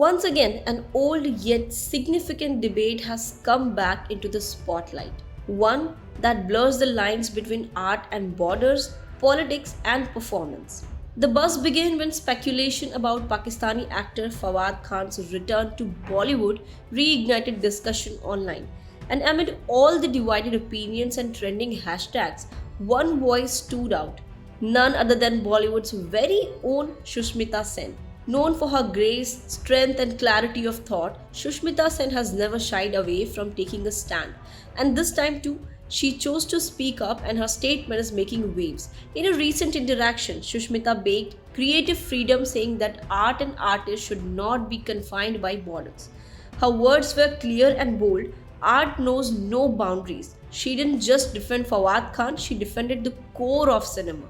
Once again, an old yet significant debate has come back into the spotlight. One that blurs the lines between art and borders, politics and performance. The buzz began when speculation about Pakistani actor Fawad Khan's return to Bollywood reignited discussion online. And amid all the divided opinions and trending hashtags, one voice stood out, none other than Bollywood's very own Shushmita Sen. Known for her grace, strength, and clarity of thought, Shushmita Sen has never shied away from taking a stand. And this time too, she chose to speak up and her statement is making waves. In a recent interaction, Shushmita begged creative freedom, saying that art and artists should not be confined by borders. Her words were clear and bold. Art knows no boundaries. She didn't just defend Fawad Khan, she defended the core of cinema.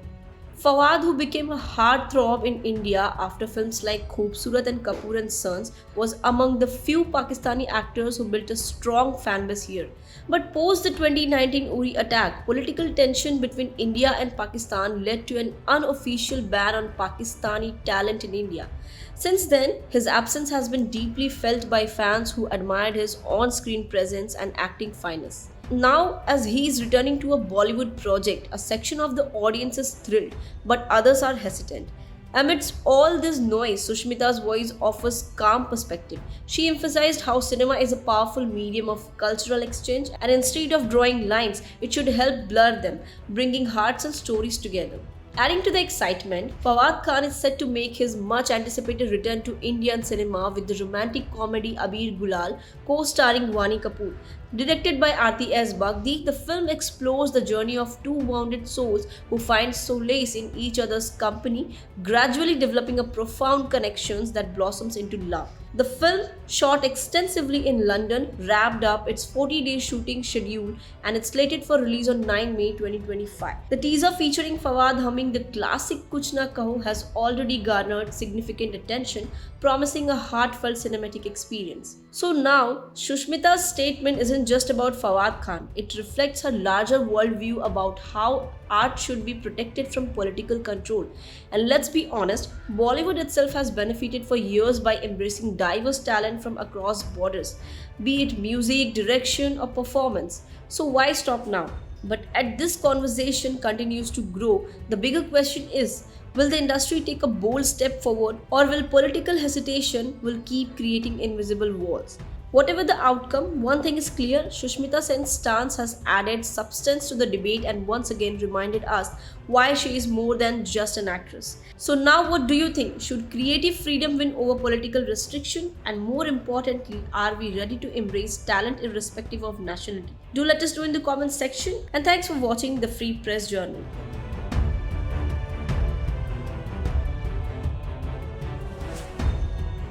Fawad, who became a heartthrob in India after films like Khoobsurat and Kapoor and Sons, was among the few Pakistani actors who built a strong fanbase here. But post the 2019 Uri attack, political tension between India and Pakistan led to an unofficial ban on Pakistani talent in India. Since then, his absence has been deeply felt by fans who admired his on screen presence and acting finesse. Now, as he is returning to a Bollywood project, a section of the audience is thrilled, but others are hesitant. Amidst all this noise, Sushmita's voice offers calm perspective. She emphasized how cinema is a powerful medium of cultural exchange, and instead of drawing lines, it should help blur them, bringing hearts and stories together. Adding to the excitement, Fawad Khan is set to make his much anticipated return to Indian cinema with the romantic comedy Abir Gulal, co-starring Vani Kapoor. Directed by Aarti S. Bagdi, the film explores the journey of two wounded souls who find solace in each other's company, gradually developing a profound connections that blossoms into love. The film, shot extensively in London, wrapped up its 40-day shooting schedule and it's slated for release on 9 May 2025. The teaser featuring Fawad humming the classic Kuch Na Kaho has already garnered significant attention, promising a heartfelt cinematic experience. So now, Shushmita's statement isn't just about Fawad Khan. It reflects her larger worldview about how art should be protected from political control. And let's be honest, Bollywood itself has benefited for years by embracing diverse talent from across borders, be it music, direction, or performance. So why stop now? But as this conversation continues to grow, the bigger question is, will the industry take a bold step forward, or will political hesitation will keep creating invisible walls? Whatever the outcome, one thing is clear, Shushmita Sen's stance has added substance to the debate and once again reminded us why she is more than just an actress. So now what do you think? Should creative freedom win over political restriction? And more importantly, are we ready to embrace talent irrespective of nationality? Do let us know in the comments section, and thanks for watching the Free Press Journal.